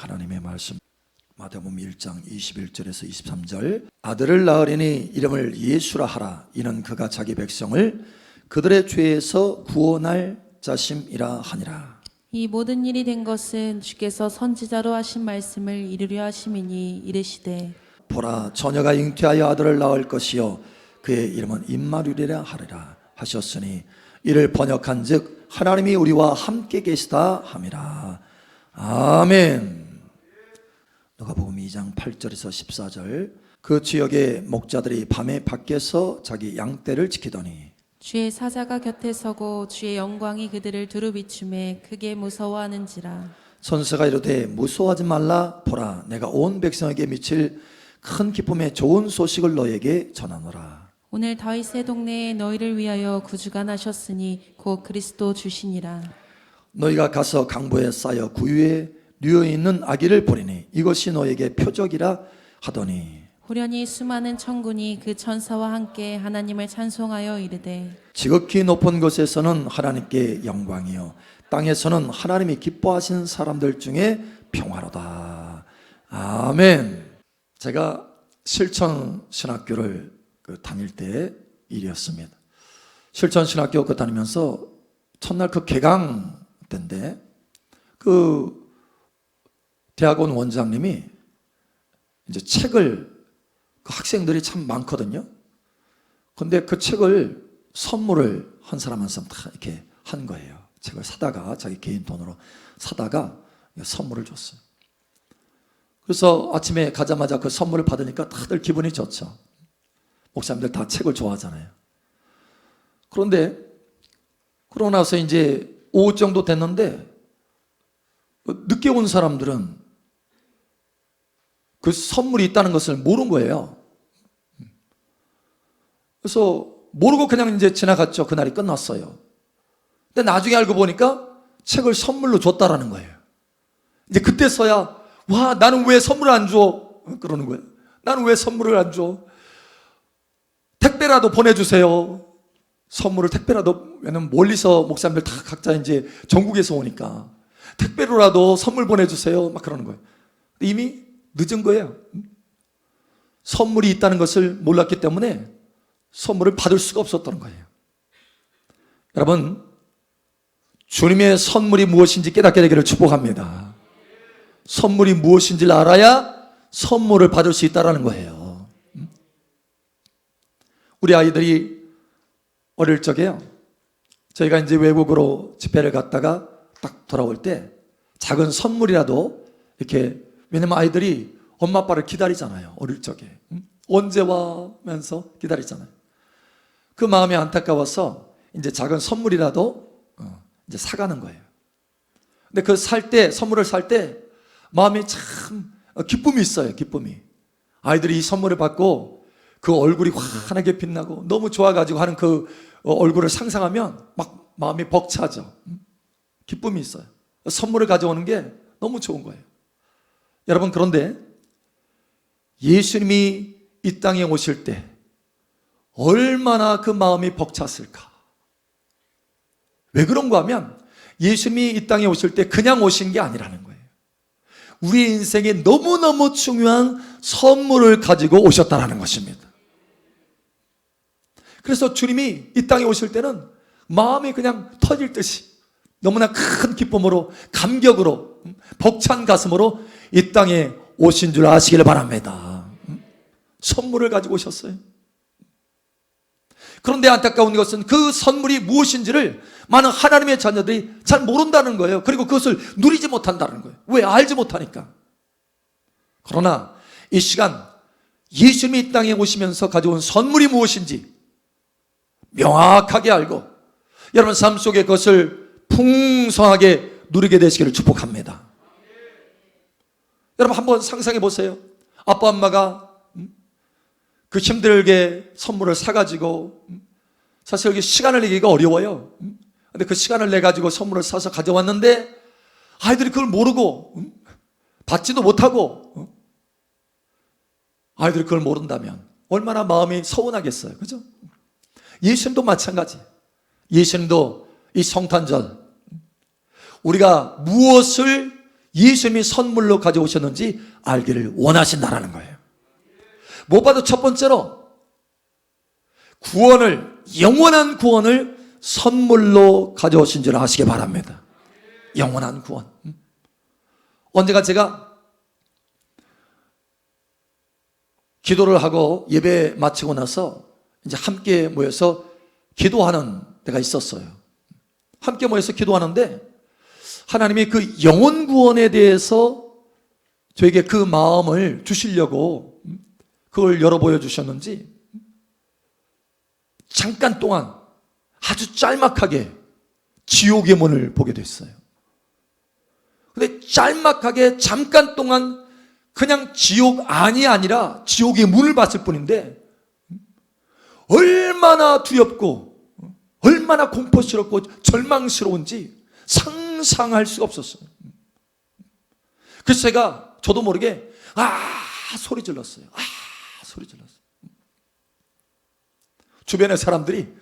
하나님의 말씀 마태복음 1장 21절에서 23절 아들을 낳으리니 이름을 예수라 하라. 이는 그가 자기 백성을 그들의 죄에서 구원할 자심이라 하니라. 이 모든 일이 된 것은 주께서 선지자로 하신 말씀을 이루려 하심이니 이르시되 보라 처녀가 잉태하여 아들을 낳을 것이요 그의 이름은 임마누엘이라 하리라 하셨으니 이를 번역한즉 하나님이 우리와 함께 계시다 함이라. 아멘. 누가복음 2장 8절에서 14절 그 지역의 목자들이 밤에 밖에서 자기 양떼를 지키더니 주의 사자가 곁에 서고 주의 영광이 그들을 두루 비춤에 크게 무서워하는지라. 선지자가 이르되 무서워하지 말라. 보라 내가 온 백성에게 미칠 큰 기쁨의 좋은 소식을 너에게 전하노라. 오늘 다윗의 동네에 너희를 위하여 구주가 나셨으니 곧 그리스도 주시니라. 너희가 가서 강보에 쌓여 구유에 누워있는 아기를 보리니 이것이 너에게 표적이라 하더니 후련히 수많은 천군이 그 천사와 함께 하나님을 찬송하여 이르되 지극히 높은 곳에서는 하나님께 영광이요 땅에서는 하나님이 기뻐하신 사람들 중에 평화로다. 아멘. 제가 실천신학교를 다닐 때 일이었습니다. 실천신학교 다니면서 첫날 개강 때인데 대학원 원장님이 이제 책을 학생들이 참 많거든요. 근데 그 책을 선물을 한 사람 한 사람 다 이렇게 한 거예요. 책을 사다가 자기 개인 돈으로 사다가 선물을 줬어요. 그래서 아침에 가자마자 그 선물을 받으니까 다들 기분이 좋죠. 목사님들 다 책을 좋아하잖아요. 그런데 그러고 나서 이제 오후 정도 됐는데 늦게 온 사람들은 그 선물이 있다는 것을 모른 거예요. 그래서 모르고 그냥 이제 지나갔죠. 그날이 끝났어요. 근데 나중에 알고 보니까 책을 선물로 줬다라는 거예요. 이제 그때서야 와 나는 왜 선물을 안 줘? 그러는 거예요. 나는 왜 선물을 안 줘? 택배라도 보내주세요. 선물을 택배라도, 왜냐면 멀리서 목사님들 다 각자 이제 전국에서 오니까 택배로라도 선물 보내주세요. 막 그러는 거예요. 이미 늦은 거예요. 선물이 있다는 것을 몰랐기 때문에 선물을 받을 수가 없었던 거예요. 여러분, 주님의 선물이 무엇인지 깨닫게 되기를 축복합니다. 선물이 무엇인지를 알아야 선물을 받을 수 있다는 거예요. 우리 아이들이 어릴 적에요. 저희가 이제 외국으로 집회를 갔다가 딱 돌아올 때 작은 선물이라도 이렇게, 왜냐면 아이들이 엄마 아빠를 기다리잖아요. 어릴 적에. 언제 와? 면서 기다리잖아요. 그 마음이 안타까워서 이제 작은 선물이라도 이제 사가는 거예요. 근데 선물을 살 때 마음이 참 기쁨이 있어요. 기쁨이. 아이들이 이 선물을 받고 그 얼굴이 환하게 빛나고 너무 좋아가지고 하는 그 얼굴을 상상하면 막 마음이 벅차죠. 기쁨이 있어요. 선물을 가져오는 게 너무 좋은 거예요. 여러분, 그런데 예수님이 이 땅에 오실 때 얼마나 그 마음이 벅찼을까? 왜 그런가 하면 예수님이 이 땅에 오실 때 그냥 오신 게 아니라는 거예요. 우리 인생에 너무너무 중요한 선물을 가지고 오셨다는 것입니다. 그래서 주님이 이 땅에 오실 때는 마음이 그냥 터질 듯이 너무나 큰 기쁨으로, 감격으로, 벅찬 가슴으로 이 땅에 오신 줄 아시기를 바랍니다. 선물을 가지고 오셨어요. 그런데 안타까운 것은 그 선물이 무엇인지를 많은 하나님의 자녀들이 잘 모른다는 거예요. 그리고 그것을 누리지 못한다는 거예요. 왜? 알지 못하니까. 그러나 이 시간 예수님이 이 땅에 오시면서 가져온 선물이 무엇인지 명확하게 알고 여러분 삶 속에 그것을 풍성하게 누리게 되시기를 축복합니다. 여러분 한번 상상해 보세요. 아빠 엄마가 그 힘들게 선물을 사가지고, 사실 여기 시간을 내기가 어려워요. 근데 그 시간을 내가지고 선물을 사서 가져왔는데 아이들이 그걸 모르고 받지도 못하고, 아이들이 그걸 모른다면 얼마나 마음이 서운하겠어요. 그죠? 예수님도 마찬가지. 예수님도 이 성탄절 우리가 무엇을 예수님이 선물로 가져오셨는지 알기를 원하신다라는 거예요. 무엇보다도 첫 번째로 구원을, 영원한 구원을 선물로 가져오신 줄 아시기 바랍니다. 영원한 구원. 언젠가 제가 기도를 하고 예배 마치고 나서 이제 함께 모여서 기도하는 때가 있었어요. 함께 모여서 기도하는데 하나님이 그 영혼 구원에 대해서 저에게 그 마음을 주시려고 그걸 열어 보여주셨는지 잠깐 동안 아주 짤막하게 지옥의 문을 보게 됐어요. 근데 짤막하게 잠깐 동안 그냥 지옥 안이 아니라 지옥의 문을 봤을 뿐인데 얼마나 두렵고 얼마나 공포스럽고 절망스러운지 상상할 수가 없었어요. 그래서 제가 저도 모르게 소리 질렀어요. 소리 질렀어요. 주변의 사람들이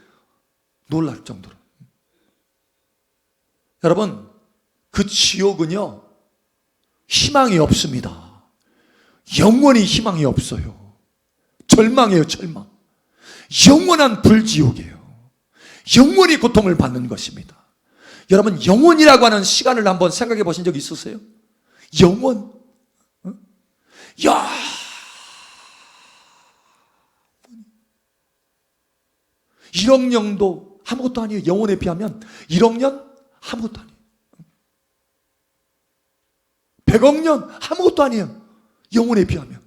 놀랄 정도로. 여러분, 그 지옥은요 희망이 없습니다. 영원히 희망이 없어요. 절망이에요, 절망. 영원한 불지옥이에요. 영원히 고통을 받는 것입니다. 여러분, 영원이라고 하는 시간을 한번 생각해 보신 적 있으세요? 영원? 야, 1억 년도 아무것도 아니에요. 영원에 비하면 1억 년 아무것도 아니에요. 100억 년 아무것도 아니에요. 영원에 비하면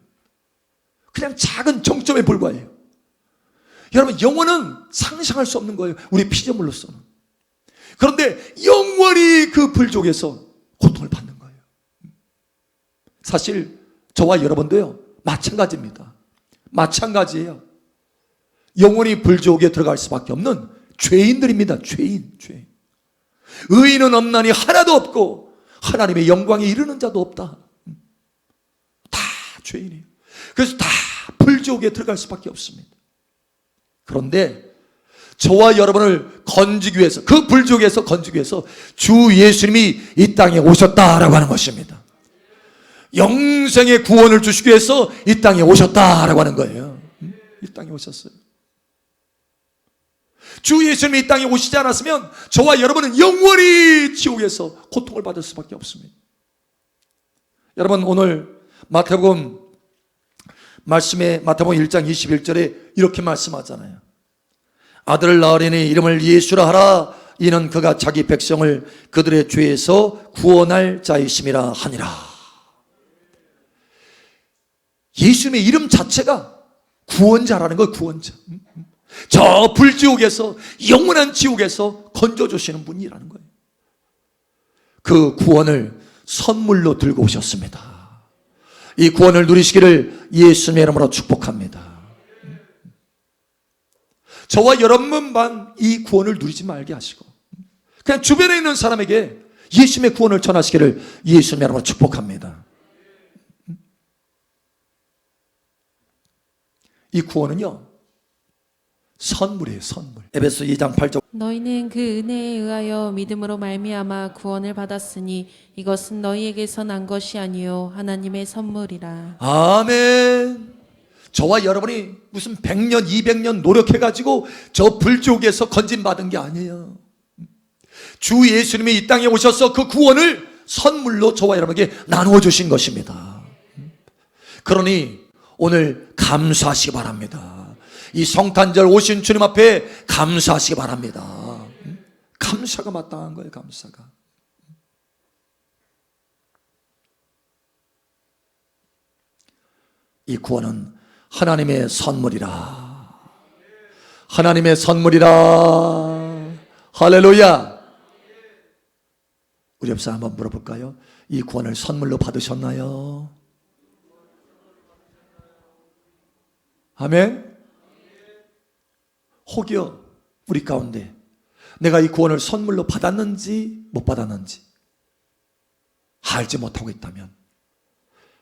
그냥 작은 정점에 불과해요. 여러분, 영혼은 상상할 수 없는 거예요. 우리 피조물로서는. 그런데 영원히 그 불족에서 고통을 받는 거예요. 사실 저와 여러분도요 마찬가지입니다. 마찬가지예요. 영원히 불족에 들어갈 수밖에 없는 죄인들입니다. 죄인. 의인은 없나니 하나도 없고 하나님의 영광에 이르는 자도 없다. 다 죄인이에요. 그래서 다 불족에 들어갈 수밖에 없습니다. 그런데 저와 여러분을 건지기 위해서, 그 불족에서 건지기 위해서 주 예수님이 이 땅에 오셨다라고 하는 것입니다. 영생의 구원을 주시기 위해서 이 땅에 오셨다라고 하는 거예요. 이 땅에 오셨어요. 주 예수님이 이 땅에 오시지 않았으면 저와 여러분은 영원히 지옥에서 고통을 받을 수밖에 없습니다. 여러분, 오늘 마태복음 말씀에 마태복음 1장 21절에 이렇게 말씀하잖아요. 아들을 낳으리니 이름을 예수라 하라. 이는 그가 자기 백성을 그들의 죄에서 구원할 자이심이라 하니라. 예수님의 이름 자체가 구원자라는 거예요. 구원자. 저 불지옥에서, 영원한 지옥에서 건져주시는 분이라는 거예요. 그 구원을 선물로 들고 오셨습니다. 이 구원을 누리시기를 예수님의 이름으로 축복합니다. 저와 여러분만 이 구원을 누리지 말게 하시고 그냥 주변에 있는 사람에게 예수님의 구원을 전하시기를 예수님의 이름으로 축복합니다. 이 구원은요 선물이에요. 선물. 에베소 2장 8절. 너희는 그 은혜에 의하여 믿음으로 말미암아 구원을 받았으니 이것은 너희에게서 난 것이 아니요 하나님의 선물이라. 아멘. 저와 여러분이 무슨 100년 200년 노력해가지고 저 불지옥에서 건진받은 게 아니에요. 주 예수님이 이 땅에 오셔서 그 구원을 선물로 저와 여러분에게 나누어 주신 것입니다. 그러니 오늘 감사하시기 바랍니다. 이 성탄절 오신 주님 앞에 감사하시기 바랍니다. 감사가 마땅한 거예요. 감사가. 이 구원은 하나님의 선물이라. 하나님의 선물이라. 할렐루야. 우리 옆 사람 한번 물어볼까요? 이 구원을 선물로 받으셨나요? 아멘. 혹여 우리 가운데 내가 이 구원을 선물로 받았는지 못 받았는지 알지 못하고 있다면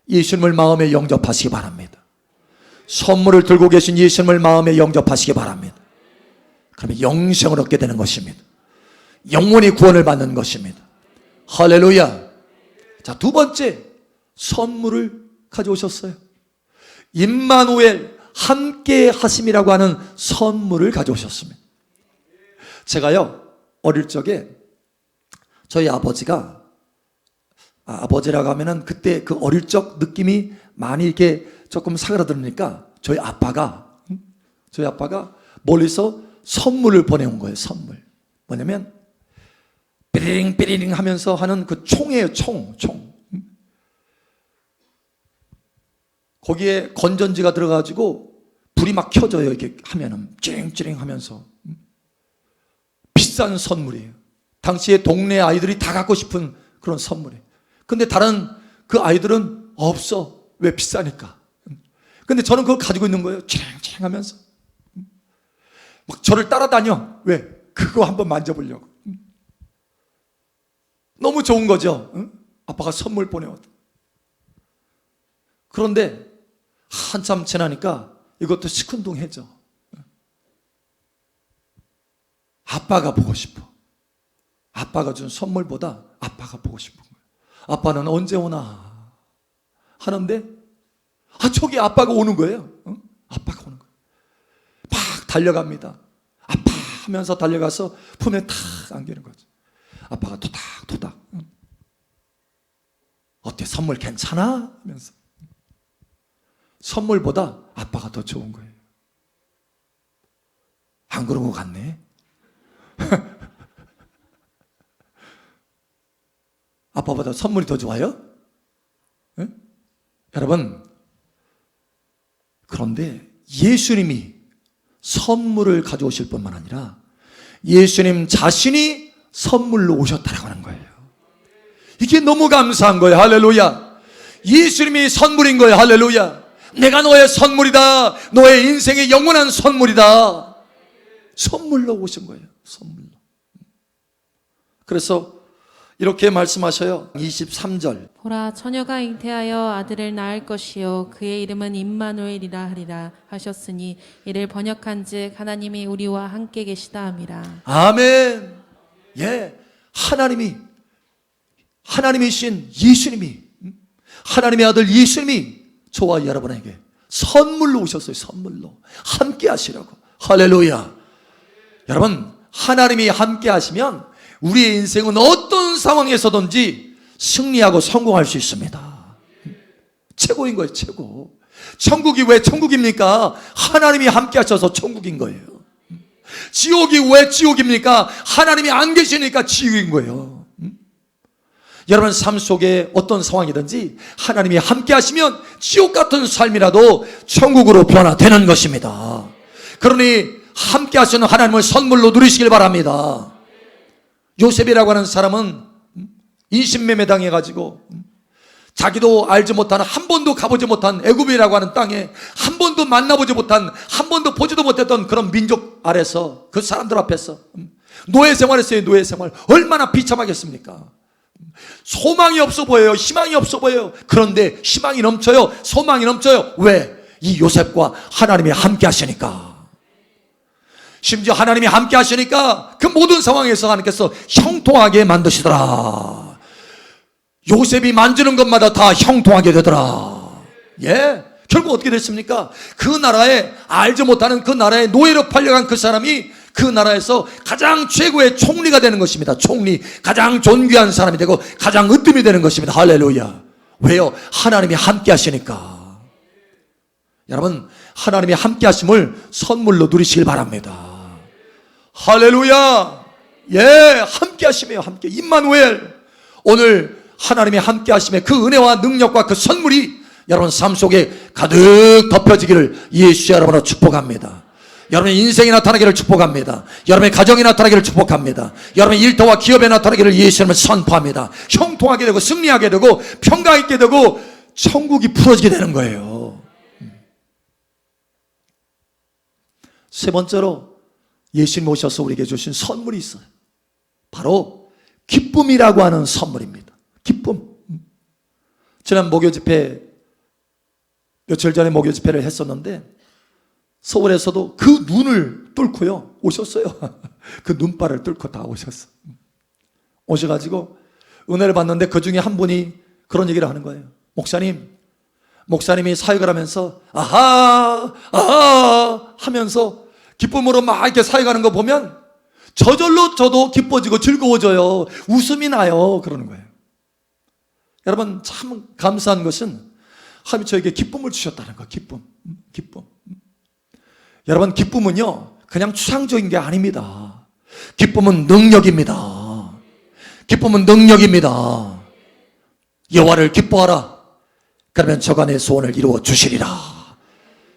예수님을 마음에 영접하시기 바랍니다. 선물을 들고 계신 예수님을 마음에 영접하시기 바랍니다. 그러면 영생을 얻게 되는 것입니다. 영원히 구원을 받는 것입니다. 할렐루야. 자, 두 번째, 선물을 가져오셨어요. 임마누엘, 함께 하심이라고 하는 선물을 가져오셨습니다. 제가요, 어릴 적에 저희 아버지가, 아버지라고 하면은 그때 그 어릴 적 느낌이 많이 이렇게 조금 사그라들으니까 저희 아빠가 멀리서 선물을 보내온 거예요. 선물. 뭐냐면 삐리링 삐리링 하면서 하는 그 총이에요. 총. 거기에 건전지가 들어가지고 불이 막 켜져요. 이렇게 하면은 찌링찌링 하면서. 비싼 선물이에요. 당시에 동네 아이들이 다 갖고 싶은 그런 선물이에요. 근데 다른 그 아이들은 없어. 왜? 비싸니까. 근데 저는 그걸 가지고 있는 거예요. 찌링찌링 하면서. 막 저를 따라다녀. 왜? 그거 한번 만져보려고. 너무 좋은 거죠. 응? 아빠가 선물 보내왔다. 그런데 한참 지나니까 이것도 시큰둥해져. 아빠가 보고 싶어. 아빠가 준 선물보다 아빠가 보고 싶은 거예요. 아빠는 언제 오나 하는데 저기 아빠가 오는 거예요. 응? 아빠가 오는 거예요. 막 달려갑니다. 아빠 하면서 달려가서 품에 탁 안기는 거죠. 아빠가 토닥토닥. 어때? 선물 괜찮아? 하면서. 선물보다 아빠가 더 좋은 거예요. 안 그런 것 같네. 아빠보다 선물이 더 좋아요? 네? 여러분, 그런데 예수님이 선물을 가져오실 뿐만 아니라 예수님 자신이 선물로 오셨다라고 하는 거예요. 이게 너무 감사한 거예요. 할렐루야. 예수님이 선물인 거예요. 할렐루야. 내가 너의 선물이다. 너의 인생의 영원한 선물이다. 선물로 오신 거예요. 선물로. 그래서 이렇게 말씀하셔요. 23절. 보라, 처녀가 잉태하여 아들을 낳을 것이요 그의 이름은 임마누엘이라 하리라 하셨으니 이를 번역한즉 하나님이 우리와 함께 계시다 함이라. 아멘. 예, 하나님이신 예수님이, 하나님의 아들 예수님이 저와 여러분에게 선물로 오셨어요. 선물로 함께 하시라고. 할렐루야. 여러분, 하나님이 함께 하시면 우리의 인생은 어떤 상황에서든지 승리하고 성공할 수 있습니다. 최고인 거예요. 최고. 천국이 왜 천국입니까? 하나님이 함께 하셔서 천국인 거예요. 지옥이 왜 지옥입니까? 하나님이 안 계시니까 지옥인 거예요. 여러분 삶 속에 어떤 상황이든지 하나님이 함께 하시면 지옥 같은 삶이라도 천국으로 변화되는 것입니다. 그러니 함께 하시는 하나님을 선물로 누리시길 바랍니다. 요셉이라고 하는 사람은 인신매매 당해가지고 자기도 알지 못하는, 한 번도 가보지 못한 애굽이라고 하는 땅에 한 번도 만나보지 못한, 한 번도 보지도 못했던 그런 민족 아래서, 그 사람들 앞에서 노예 생활했어요. 노예 생활. 얼마나 비참하겠습니까? 소망이 없어 보여요. 희망이 없어 보여요. 그런데 희망이 넘쳐요. 소망이 넘쳐요. 왜? 이 요셉과 하나님이 함께 하시니까. 심지어 하나님이 함께 하시니까 그 모든 상황에서 하나님께서 형통하게 만드시더라. 요셉이 만지는 것마다 다 형통하게 되더라. 예. 결국 어떻게 됐습니까? 그 나라에, 알지 못하는 그 나라에 노예로 팔려간 그 사람이 그 나라에서 가장 최고의 총리가 되는 것입니다. 총리. 가장 존귀한 사람이 되고 가장 으뜸이 되는 것입니다. 할렐루야. 왜요? 하나님이 함께 하시니까. 여러분, 하나님이 함께 하심을 선물로 누리시길 바랍니다. 할렐루야. 예, 함께 하심이에요. 함께. 임마누엘. 오늘 하나님이 함께 하심의 그 은혜와 능력과 그 선물이 여러분 삶 속에 가득 덮여지기를 예수 여러분으로 축복합니다. 여러분의 인생이 나타나기를 축복합니다. 여러분의 가정이 나타나기를 축복합니다. 여러분의 일터와 기업에 나타나기를 예수님을 선포합니다. 형통하게 되고 승리하게 되고 평강 있게 되고 천국이 풀어지게 되는 거예요. 세 번째로 예수님 오셔서 우리에게 주신 선물이 있어요. 바로 기쁨이라고 하는 선물입니다. 기쁨. 지난 목요 집회, 며칠 전에 목요 집회를 했었는데 서울에서도 그 눈을 뚫고요 오셨어요. 그 눈발을 뚫고 다 오셨어. 오셔가지고 은혜를 받는데 그 중에 한 분이 그런 얘기를 하는 거예요. 목사님이 사역을 하면서 아하 하면서 기쁨으로 막 이렇게 사역하는 거 보면 저절로 저도 기뻐지고 즐거워져요. 웃음이 나요. 그러는 거예요. 여러분, 참 감사한 것은 하나님이 저에게 기쁨을 주셨다는 거. 기쁨. 여러분, 기쁨은요 그냥 추상적인 게 아닙니다. 기쁨은 능력입니다. 기쁨은 능력입니다. 여호와를 기뻐하라. 그러면 저가 내 소원을 이루어 주시리라.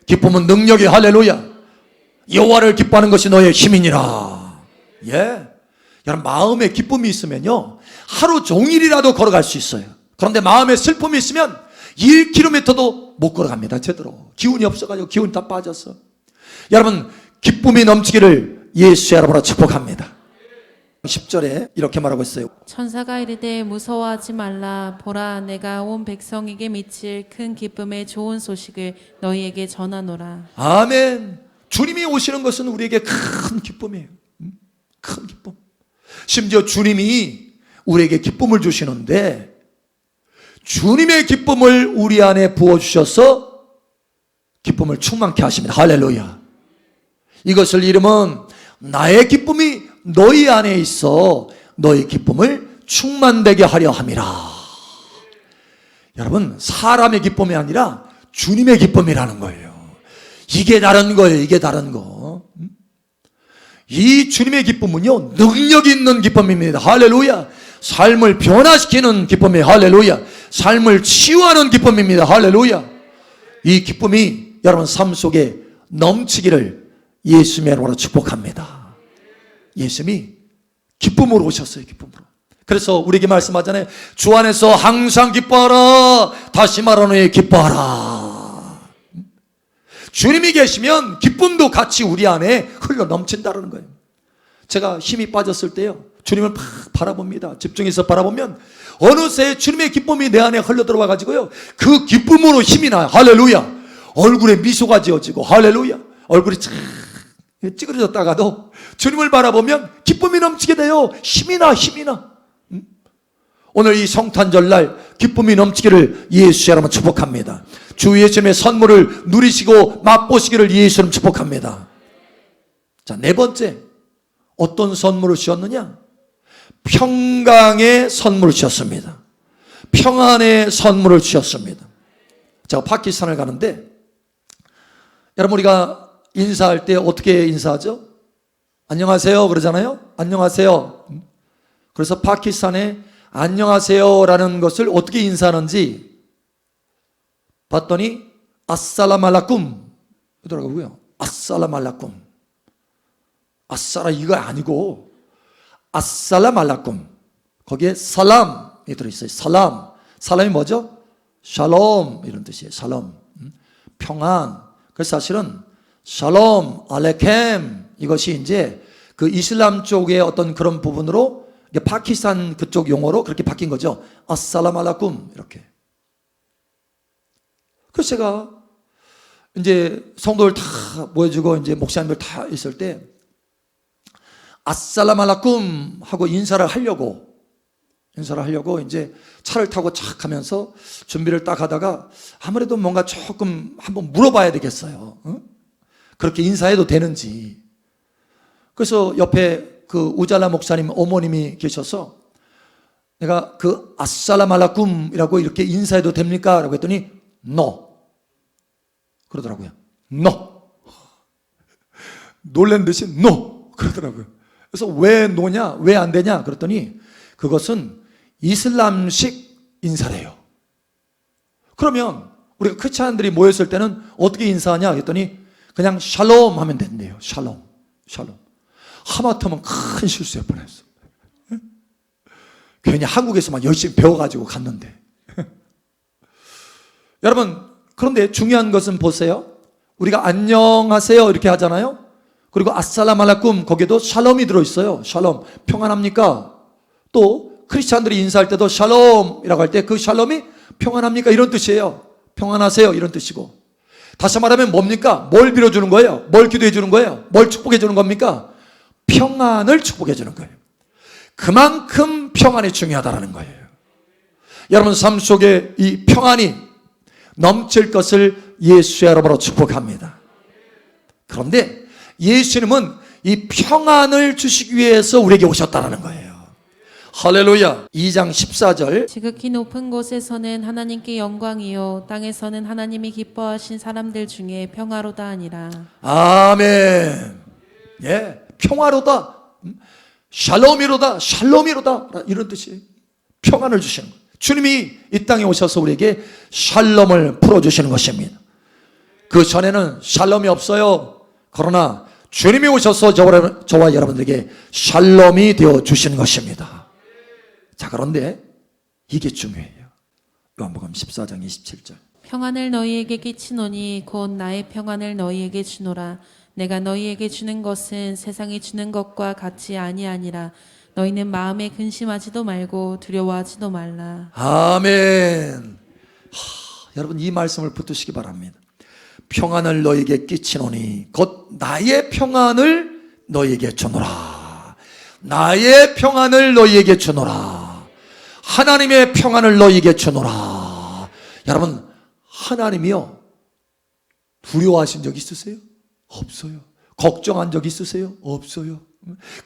기쁨은 능력이, 할렐루야. 여호와를 기뻐하는 것이 너의 힘이니라. 예. 여러분, 마음에 기쁨이 있으면요 하루 종일이라도 걸어갈 수 있어요. 그런데 마음에 슬픔이 있으면 1km도 못 걸어갑니다. 제대로. 기운이 없어가지고 기운이 다 빠졌어. 여러분, 기쁨이 넘치기를 예수의 이름으로 축복합니다. 10절에 이렇게 말하고 있어요. 천사가 이르되 무서워하지 말라. 보라, 내가 온 백성에게 미칠 큰 기쁨의 좋은 소식을 너희에게 전하노라. 아멘. 주님이 오시는 것은 우리에게 큰 기쁨이에요. 큰 기쁨. 심지어 주님이 우리에게 기쁨을 주시는데 주님의 기쁨을 우리 안에 부어주셔서 기쁨을 충만케 하십니다. 할렐루야. 이것을 이름은 나의 기쁨이 너희 안에 있어 너희 기쁨을 충만되게 하려 함이라. 여러분, 사람의 기쁨이 아니라 주님의 기쁨이라는 거예요. 이게 다른 거예요. 이게 다른 거. 이 주님의 기쁨은요 능력 있는 기쁨입니다. 할렐루야. 삶을 변화시키는 기쁨이에요. 할렐루야. 삶을 치유하는 기쁨입니다. 할렐루야. 이 기쁨이 여러분 삶 속에 넘치기를 예수님의 이름으로 축복합니다. 예수님이 기쁨으로 오셨어요. 기쁨으로. 그래서 우리에게 말씀하잖아요. 주 안에서 항상 기뻐하라. 다시 말하노니 기뻐하라. 주님이 계시면 기쁨도 같이 우리 안에 흘러 넘친다는 거예요. 제가 힘이 빠졌을 때요 주님을 막 바라봅니다. 집중해서 바라보면 어느새 주님의 기쁨이 내 안에 흘러 들어와 가지고요 그 기쁨으로 힘이 나요. 할렐루야. 얼굴에 미소가 지어지고, 할렐루야. 얼굴이 쫙 찌그러졌다가도 주님을 바라보면 기쁨이 넘치게 돼요. 힘이 나. 오늘 이 성탄절날 기쁨이 넘치기를 예수 여러분 축복합니다. 주 예수님의 선물을 누리시고 맛보시기를 예수님 축복합니다. 자, 네 번째, 어떤 선물을 주셨느냐? 평강의 선물을 주셨습니다. 평안의 선물을 주셨습니다. 제가 파키스탄을 가는데 여러분, 우리가 인사할 때 어떻게 인사하죠? 안녕하세요 그러잖아요. 안녕하세요. 그래서 파키스탄에 안녕하세요라는 것을 어떻게 인사하는지 봤더니 아살라말라쿰 이더라고요. 아살라말라쿰. 아살라 이거 아니고 아살라말라쿰. 거기에 살람이 들어있어요. 살람이 뭐죠? 샬롬 이런 뜻이에요. 샬롬. 평안. 그래서 사실은 샬롬 알레켐 이것이 이제 그 이슬람 쪽의 어떤 그런 부분으로 파키스탄 그쪽 용어로 그렇게 바뀐 거죠. 아살라말라쿰 이렇게. 그래서 제가 이제 성도들 다 모여주고 이제 목사님들 다 있을 때 아살라말라쿰 하고 인사를 하려고 이제 차를 타고 착 하면서 준비를 딱 하다가 아무래도 뭔가 조금 한번 물어봐야 되겠어요. 그렇게 인사해도 되는지. 그래서 옆에 그 우잘라 목사님 어머님이 계셔서 내가 그 아살라말라쿰이라고 이렇게 인사해도 됩니까? 라고 했더니 No 그러더라고요. No. 놀란 듯이 No 그러더라고요. 그래서 왜 노냐? 왜 안 되냐? 그랬더니 그것은 이슬람식 인사래요. 그러면 우리가 크리스찬들이 모였을 때는 어떻게 인사하냐? 했더니 그냥 샬롬 하면 된대요. 샬롬. 하마터면 큰 실수할 뻔했어. 괜히 한국에서만 열심히 배워가지고 갔는데. 여러분, 그런데 중요한 것은 보세요. 우리가 안녕하세요 이렇게 하잖아요. 그리고 아살라말라쿰 거기에도 샬롬이 들어있어요. 샬롬. 평안합니까? 또 크리스찬들이 인사할 때도 샬롬이라고 할 때 그 샬롬이 평안합니까? 이런 뜻이에요. 평안하세요 이런 뜻이고. 다시 말하면 뭡니까? 뭘 빌어주는 거예요? 뭘 기도해 주는 거예요? 뭘 축복해 주는 겁니까? 평안을 축복해 주는 거예요. 그만큼 평안이 중요하다는 거예요. 여러분 삶 속에 이 평안이 넘칠 것을 예수의 이름으로 축복합니다. 그런데 예수님은 이 평안을 주시기 위해서 우리에게 오셨다는 거예요. 할렐루야. 2장 14절. 지극히 높은 곳에서는 하나님께 영광이요 땅에서는 하나님이 기뻐하신 사람들 중에 평화로다 하니라. 아멘. 예, 평화로다. 샬롬이로다. 샬롬이로다. 이런 뜻이에요. 평안을 주시는 거예요. 주님이 이 땅에 오셔서 우리에게 샬롬을 풀어주시는 것입니다. 그 전에는 샬롬이 없어요. 그러나 주님이 오셔서 저와 여러분들에게 샬롬이 되어 주시는 것입니다. 자, 그런데 이게 중요해요. 요한복음 14장 27절. 평안을 너희에게 끼치노니 곧 나의 평안을 너희에게 주노라. 내가 너희에게 주는 것은 세상이 주는 것과 같이 아니하니라. 너희는 마음에 근심하지도 말고 두려워하지도 말라. 아멘. 여러분 이 말씀을 붙드시기 바랍니다. 평안을 너희에게 끼치노니 곧 나의 평안을 너희에게 주노라. 나의 평안을 너희에게 주노라. 하나님의 평안을 너희에게 주노라. 여러분 하나님이요 두려워하신 적 있으세요? 없어요. 걱정한 적 있으세요? 없어요.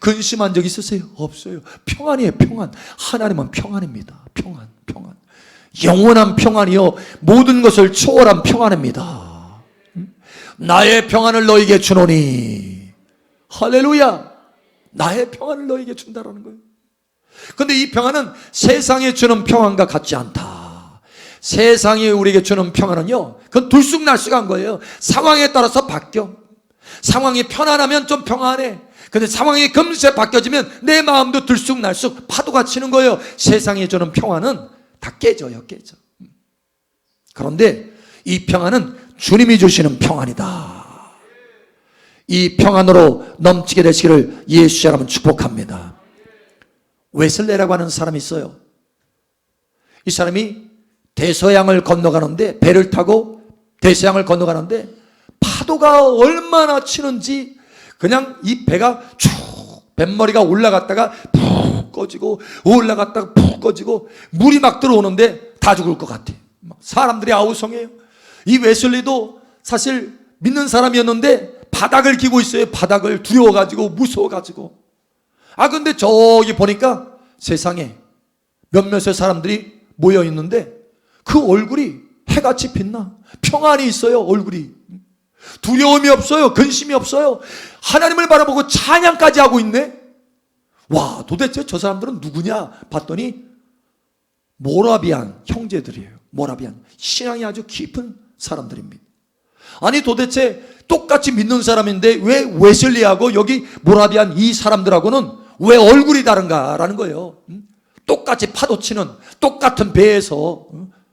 근심한 적 있으세요? 없어요. 평안이에요. 평안. 하나님은 평안입니다. 평안. 영원한 평안이요 모든 것을 초월한 평안입니다. 나의 평안을 너에게 주노니. 할렐루야. 나의 평안을 너에게 준다라는 거예요. 그런데 이 평안은 세상에 주는 평안과 같지 않다. 세상이 우리에게 주는 평안은요 그건 들쑥날쑥한 거예요. 상황에 따라서 바뀌어. 상황이 편안하면 좀 평안해. 근데 상황이 금세 바뀌어지면 내 마음도 들쑥날쑥 파도가 치는 거예요. 세상에 주는 평안은 다 깨져요. 그런데 이 평안은 주님이 주시는 평안이다. 이 평안으로 넘치게 되시기를 예수의 이름으로 축복합니다. 웨슬레라고 하는 사람이 있어요. 이 사람이 대서양을 건너가는데 배를 타고 대서양을 건너가는데 파도가 얼마나 치는지 그냥 이 배가 쭉 뱃머리가 올라갔다가 푹 꺼지고 올라갔다가 푹 꺼지고 물이 막 들어오는데 다 죽을 것 같아. 사람들이 아우성해요. 이 웨슬리도 사실 믿는 사람이었는데 바닥을 기고 있어요. 바닥을 두려워가지고 무서워가지고. 근데 저기 보니까 세상에 몇몇의 사람들이 모여 있는데 그 얼굴이 해같이 빛나. 평안이 있어요. 얼굴이. 두려움이 없어요. 근심이 없어요. 하나님을 바라보고 찬양까지 하고 있네. 와, 도대체 저 사람들은 누구냐 봤더니 모라비안 형제들이에요. 모라비안. 신앙이 아주 깊은 사람들입니다. 아니 도대체 똑같이 믿는 사람인데 왜 웨슬리하고 여기 모라비안 이 사람들하고는 왜 얼굴이 다른가라는 거예요. 똑같이 파도치는 똑같은 배에서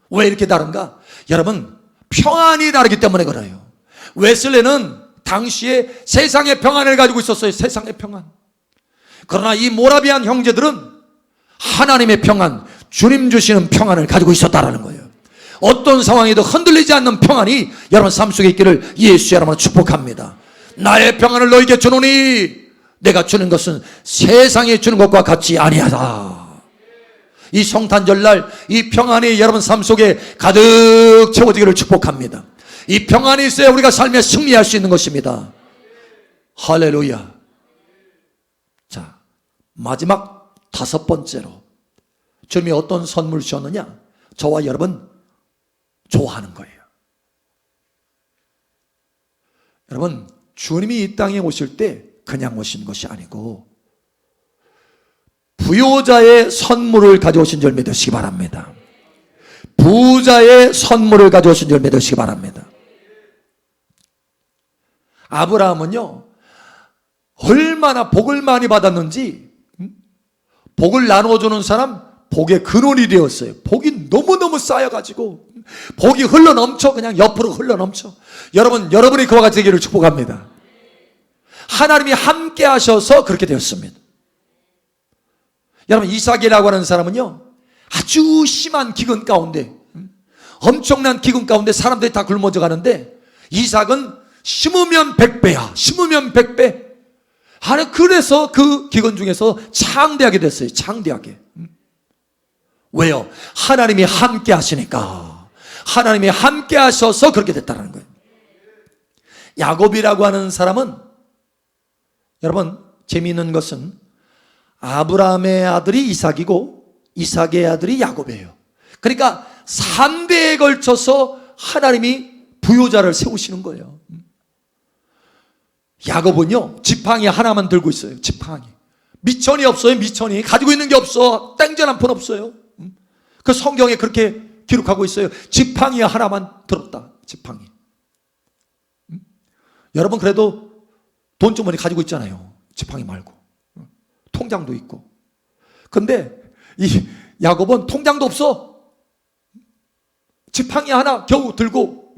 왜 이렇게 다른가? 여러분 평안이 다르기 때문에 그래요. 웨슬레는 당시에 세상의 평안을 가지고 있었어요. 세상의 평안. 그러나 이 모라비안 형제들은 하나님의 평안, 주님 주시는 평안을 가지고 있었다라는 거예요. 어떤 상황에도 흔들리지 않는 평안이 여러분 삶 속에 있기를 예수의 이름으로 축복합니다. 나의 평안을 너에게 주노니 내가 주는 것은 세상에 주는 것과 같이 아니하다. 이 성탄절날 이 평안이 여러분 삶 속에 가득 채워지기를 축복합니다. 이 평안이 있어야 우리가 삶에 승리할 수 있는 것입니다. 할렐루야. 자, 마지막 5번째로 주님이 어떤 선물을 주셨느냐? 저와 여러분 좋아하는 거예요. 여러분 주님이 이 땅에 오실 때 그냥 오신 것이 아니고 부요자의 선물을 가져오신 줄 믿으시기 바랍니다. 부자의 선물을 가져오신 줄 믿으시기 바랍니다. 아브라함은요 얼마나 복을 많이 받았는지 복을 나눠주는 사람 복의 근원이 되었어요. 복이 너무너무 쌓여가지고 복이 흘러넘쳐. 그냥 옆으로 흘러넘쳐. 여러분이 그와 같이 되기를 축복합니다. 하나님이 함께 하셔서 그렇게 되었습니다. 여러분 이삭이라고 하는 사람은요 아주 심한 기근 가운데 엄청난 기근 가운데 사람들이 다 굶어져 가는데 이삭은 심으면 100배야. 심으면 100배. 그래서 그 기근 중에서 창대하게 됐어요. 창대하게. 왜요? 하나님이 함께 하시니까. 하나님이 함께 하셔서 그렇게 됐다는 거예요. 야곱이라고 하는 사람은, 여러분 재미있는 것은 아브라함의 아들이 이삭이고 이삭의 아들이 야곱이에요. 그러니까 3대에 걸쳐서 하나님이 부요자를 세우시는 거예요. 야곱은요, 지팡이 하나만 들고 있어요. 지팡이. 미천이 없어요. 미천이. 가지고 있는 게 없어. 땡전 한 푼 없어요. 그 성경에 그렇게 기록하고 있어요. 지팡이 하나만 들었다. 지팡이. 여러분 그래도 돈주머니 가지고 있잖아요. 지팡이 말고. 통장도 있고. 근데 이 야곱은 통장도 없어. 지팡이 하나 겨우 들고,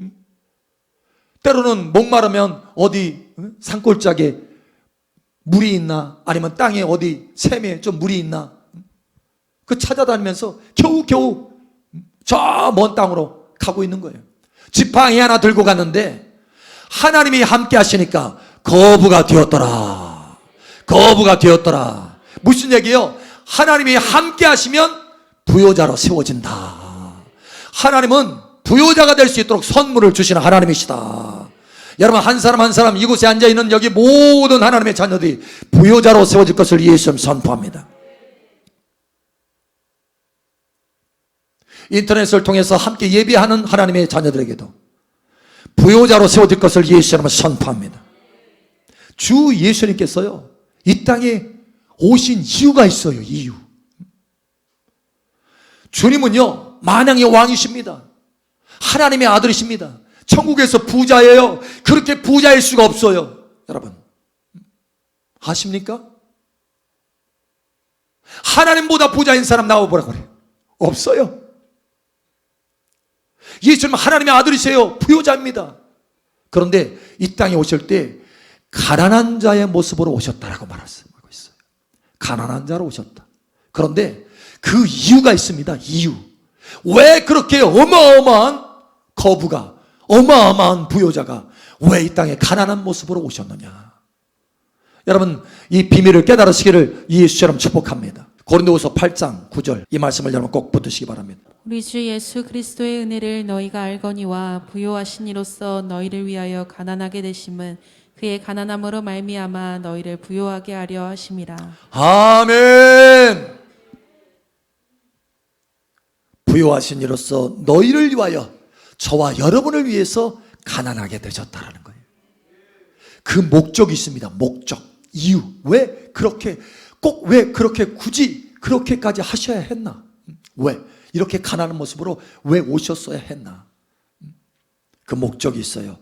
때로는 목마르면 어디 산골짜기에 물이 있나, 아니면 땅에 어디 샘에 좀 물이 있나, 그 찾아다니면서 겨우 저 먼 땅으로 가고 있는 거예요. 지팡이 하나 들고 갔는데 하나님이 함께 하시니까 거부가 되었더라. 거부가 되었더라. 무슨 얘기예요? 하나님이 함께 하시면 부요자로 세워진다. 하나님은 부요자가 될 수 있도록 선물을 주시는 하나님이시다. 여러분 한 사람 한 사람, 이곳에 앉아있는 여기 모든 하나님의 자녀들이 부요자로 세워질 것을 예수님 선포합니다. 인터넷을 통해서 함께 예배하는 하나님의 자녀들에게도 부요자로 세워질 것을 예수님은 선포합니다. 주 예수님께서요, 이 땅에 오신 이유가 있어요. 이유. 주님은요, 만왕의 왕이십니다. 하나님의 아들이십니다. 천국에서 부자예요. 그렇게 부자일 수가 없어요. 여러분 아십니까? 하나님보다 부자인 사람 나와보라고 그래요. 없어요. 예수님 하나님의 아들이세요. 부요자입니다. 그런데 이 땅에 오실 때 가난한 자의 모습으로 오셨다라고 말씀하고 있어요. 가난한 자로 오셨다. 그런데 그 이유가 있습니다. 이유. 왜 그렇게 어마어마한 거부가, 어마어마한 부요자가 왜 이 땅에 가난한 모습으로 오셨느냐. 여러분 이 비밀을 깨달으시기를 예수처럼 축복합니다. 고린도후서 8장 9절 이 말씀을 여러분 꼭 붙드시기 바랍니다. 우리 주 예수 그리스도의 은혜를 너희가 알거니와 부요하신 이로써 너희를 위하여 가난하게 되심은 그의 가난함으로 말미암아 너희를 부요하게 하려 하심이라. 아멘. 부요하신 이로써 너희를 위하여, 저와 여러분을 위해서 가난하게 되셨다라는 거예요. 그 목적이 있습니다. 목적, 이유. 왜 그렇게 꼭, 왜 그렇게 굳이 그렇게까지 하셔야 했나? 왜 이렇게 가난한 모습으로 왜 오셨어야 했나? 그 목적이 있어요.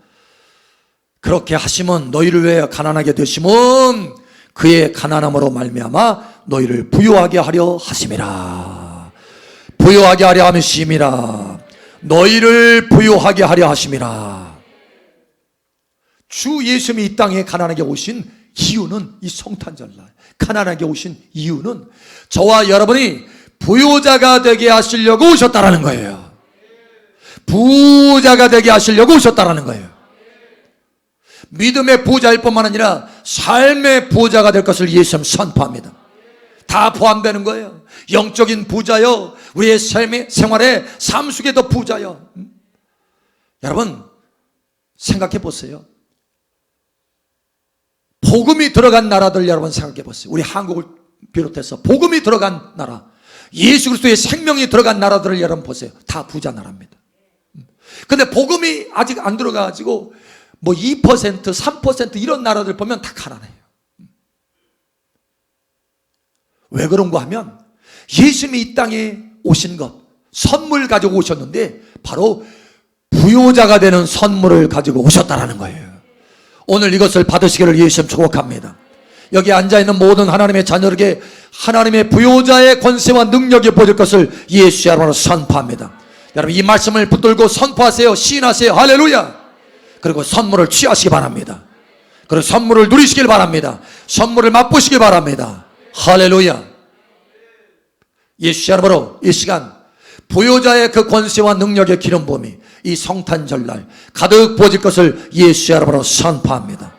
그렇게 하시면, 너희를 위하여 가난하게 되시면 그의 가난함으로 말미암아 너희를 부요하게 하려 하심이라. 부요하게 하려 하심이라. 너희를 부요하게 하려 하심이라. 주 예수님이 이 땅에 가난하게 오신 이유는, 이 성탄절날 가난하게 오신 이유는 저와 여러분이 부요자가 되게 하시려고 오셨다라는 거예요. 부자가 되게 하시려고 오셨다라는 거예요. 믿음의 부자일 뿐만 아니라 삶의 부자가 될 것을 예수님 선포합니다. 다 포함되는 거예요. 영적인 부자요, 우리의 삶의 생활의 삶 속에도 부자요. 여러분 생각해 보세요. 복음이 들어간 나라들 여러분 생각해 보세요. 우리 한국을 비롯해서 복음이 들어간 나라, 예수 그리스도의 생명이 들어간 나라들을 여러분 보세요. 다 부자 나라입니다. 근데 복음이 아직 안 들어가가지고 뭐 2%, 3% 이런 나라들 보면 다 가난해요. 왜 그런가 하면 예수님이 이 땅에 오신 것, 선물 가지고 오셨는데 바로 부요자가 되는 선물을 가지고 오셨다라는 거예요. 오늘 이것을 받으시기를 예수님 축복합니다. 여기 앉아있는 모든 하나님의 자녀에게 하나님의 부요자의 권세와 능력이 보일 것을 예수의 이름으로 선포합니다. 여러분 이 말씀을 붙들고 선포하세요. 시인하세요. 할렐루야. 그리고 선물을 취하시기 바랍니다. 그리고 선물을 누리시길 바랍니다. 선물을 맛보시길 바랍니다. 할렐루야. 예수의 이름으로 이 시간 부요자의 그 권세와 능력의 기름 부음이 이 성탄절날 가득 부어질 것을 예수의 이름으로 선포합니다.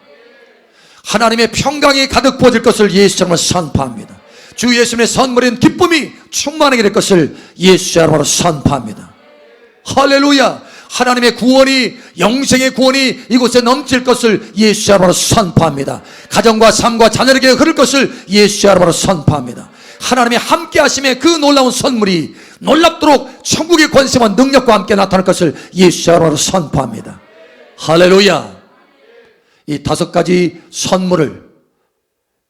하나님의 평강이 가득 부어질 것을 예수의 이름으로 선포합니다. 주 예수님의 선물인 기쁨이 충만하게 될 것을 예수의 이름으로 선포합니다. 할렐루야. 하나님의 구원이, 영생의 구원이 이곳에 넘칠 것을 예수의 이름으로 선포합니다. 가정과 삶과 자녀에게 흐를 것을 예수의 이름으로 선포합니다. 하나님의 함께 하심의 그 놀라운 선물이 놀랍도록 천국의 권세와 능력과 함께 나타날 것을 예수의 이름으로 선포합니다. 할렐루야. 이 5가지 선물을,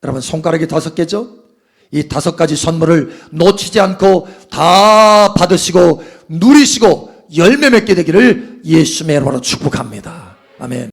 여러분 손가락이 5개죠? 이 5가지 선물을 놓치지 않고 다 받으시고 누리시고 열매 맺게 되기를 예수의 이름으로 축복합니다. 아멘.